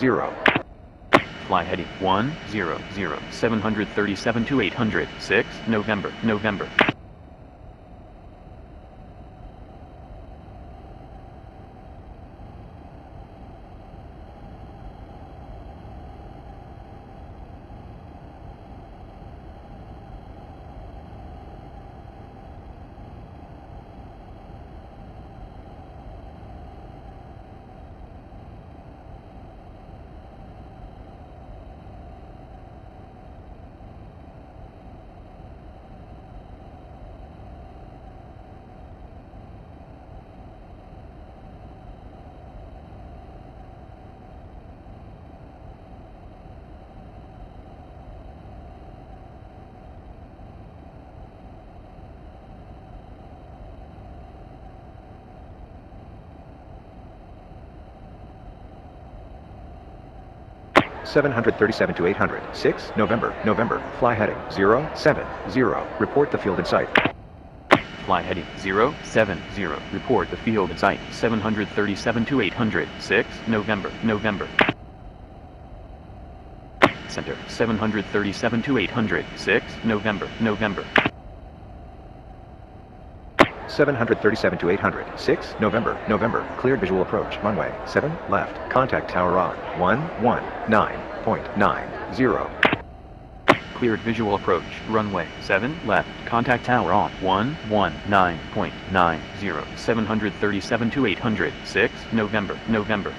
0. Fly heading 100, 737 to 800, 6, November, November. Seven hundred 37 to 800, 6, November, November, fly heading 070, report the field in sight. Fly heading 070, report the field in sight, 737 to 800, 6, November, November. Center, 737 to 800, 6, November, November. 737 to 800, 6, November, November, cleared visual approach, runway 7, left, contact tower on 119.90. Cleared visual approach, runway 7, left, contact tower on 119.90, 737 to 800, 6, November, November.